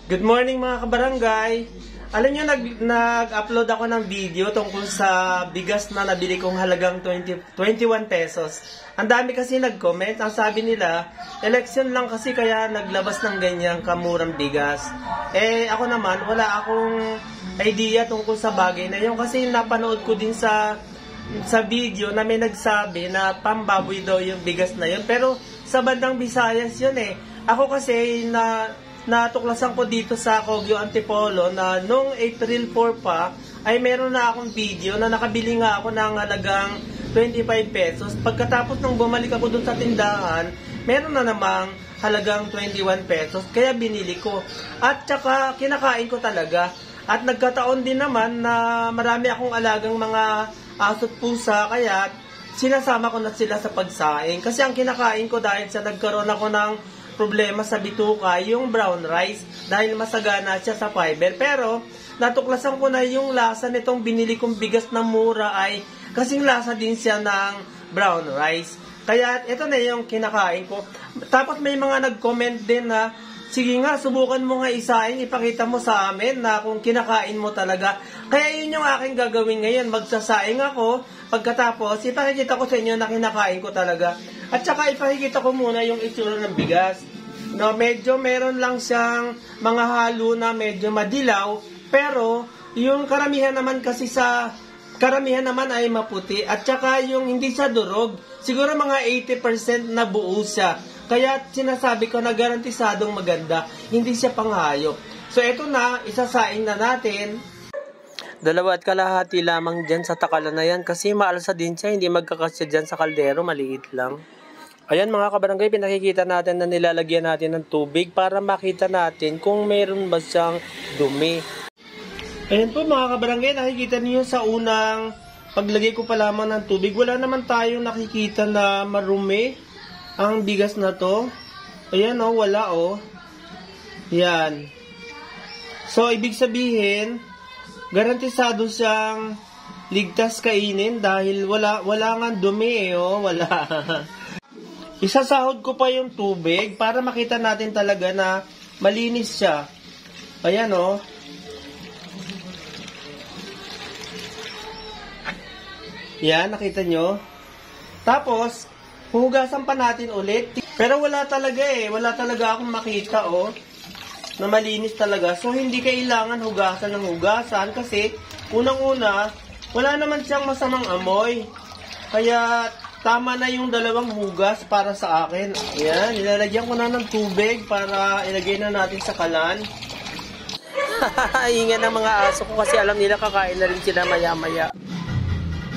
Good morning mga kabarangay. Alam nyo, nag-upload ako ng video tungkol sa bigas na nabili kong halagang 21 pesos. Ang dami kasi nag-comment. Ang sabi nila, election lang kasi kaya naglabas ng ganyang kamurang bigas. Ako naman, wala akong idea tungkol sa bagay na yun. Kasi napanood ko din sa video na may nagsabi na pambaboy daw yung bigas na yun. Pero sa bandang Visayas yun Ako kasi natuklasan ko dito sa Cogyo Antipolo na noong April 4 pa ay meron na akong video na nakabili nga ako ng halagang 25 pesos. Pagkatapos nung bumalik ako dun sa tindahan, meron na namang halagang 21 pesos. Kaya binili ko. At saka kinakain ko talaga. At nagkataon din naman na marami akong alagang mga aso't pusa, kaya sinasama ko na sila sa pagsaing. Kasi ang kinakain ko dahil sa nagkaroon ako ng problema sa bituka, yung brown rice, dahil masagana siya sa fiber. Pero natuklasan ko na yung lasa nitong binili kong bigas na mura ay kasing lasa din siya ng brown rice. Kaya ito na yung kinakain ko. Tapos may mga nag-comment din na, sige nga, subukan mo nga isaing, ipakita mo sa amin na kung kinakain mo talaga. Kaya yun yung aking gagawin ngayon, magsasaing ako, pagkatapos ipakikita ko sa inyo na kinakain ko talaga. At saka ipakikita ko muna yung itsura ng bigas. No, medyo meron lang siyang mga halo na medyo madilaw, pero yung karamihan naman ay maputi. At saka yung hindi siya durog, siguro mga 80% na buo siya. Kaya sinasabi ko na garantisadong maganda, hindi siya panghayop. So eto na, isasaing na natin. 2 kalahati lamang dyan sa takalan na yan kasi maalsa din siya, hindi magkakasya dyan sa kaldero, maliit lang. Ayan mga kabarangay, pinakikita natin na nilalagyan natin ng tubig para makita natin kung meron ba siyang dumi. Ayan po mga kabarangay, nakikita niyo sa unang paglagay ko pa lamang ng tubig, wala naman tayong nakikita na marumi ang bigas na to. Ayan wala Yan. So ibig sabihin, garantisado siyang ligtas kainin dahil wala nga dumi wala. Isasahod ko pa yung tubig para makita natin talaga na malinis siya. Ayan Yan, nakita nyo? Tapos, huhugasan pa natin ulit. Pero wala talaga wala talaga akong makita na malinis talaga. So, hindi kailangan hugasan ng hugasan kasi unang-una, wala naman siyang masamang amoy. Kaya, tama na yung 2 hugas para sa akin. Ayan, nilalagyan ko na ng tubig para ilagay na natin sa kalan. Ingan ng mga aso ko kasi alam nila kakain na rin sila maya-maya.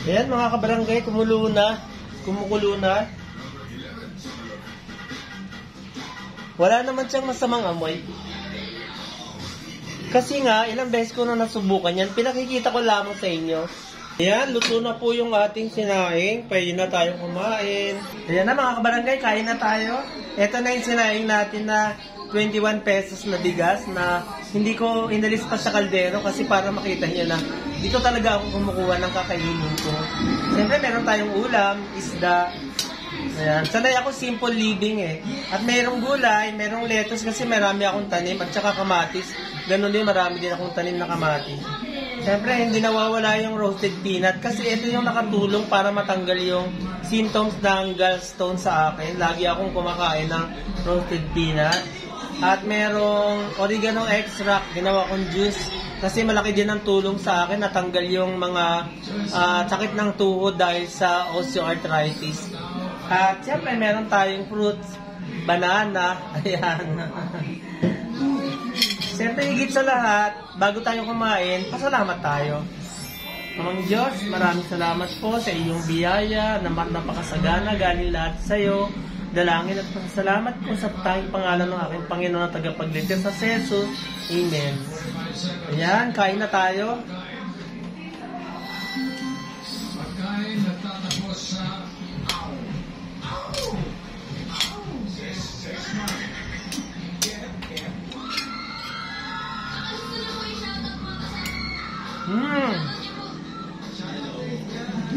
Ayan mga kabarangay, kumukulo na. Wala naman siyang masamang amoy. Kasi nga, ilang beses ko na nasubukan yan. Pinakikita ko lamang sa inyo. Ayan, luto na po yung ating sinaing. Pwede na tayong kumain. Ayan na mga kabarangay, kain na tayo. Ito na yung sinaing natin na 21 pesos na bigas na hindi ko inalis pa sa kaldero kasi para makita niyo na dito talaga ako kumukuha ng kakainin ko. Siyempre, meron tayong ulam, isda. Ayan. Sanay ako simple living At mayroong gulay, mayroong lettuce kasi marami akong tanim at saka kamatis. Ganun din, marami din akong tanim na kamatis. Siyempre, hindi nawawala yung roasted peanut kasi ito yung nakatulong para matanggal yung symptoms ng gallstone sa akin. Lagi akong kumakain ng roasted peanut. At merong oregano extract, ginawa kong juice kasi malaki din ang tulong sa akin natanggal yung mga sakit ng tuhod dahil sa osteoarthritis. At siyempre, meron tayong fruits, banana, ayan. Siyempre, higit sa lahat, bago tayo kumain, pasalamat tayo. Amang Diyos, maraming salamat po sa iyong biyaya, na napakasagana, galing lahat sa iyo. Dalangin at pasalamat po sa tanging pangalan ng aking Panginoon na tagapagligtas sa Jesus. Amen. Ayan, kain na tayo.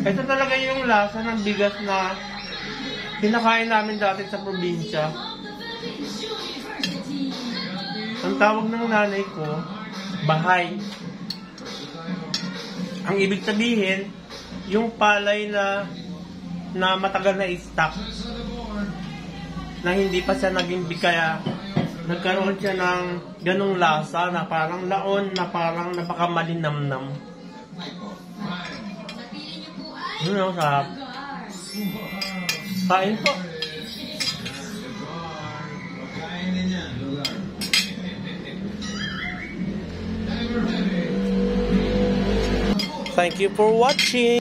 Ito talaga yung lasa ng bigas na pinakain namin dati sa probinsya. Ang tawag ng nanay ko, bahay. Ang ibig sabihin, yung palay na matagal na stock, na hindi pa siya naging bigaya, nagkaroon siya ng ganong lasa na parang laon, na parang napakamalinamnam. Yun ang sarap. Kain po. Thank you for watching.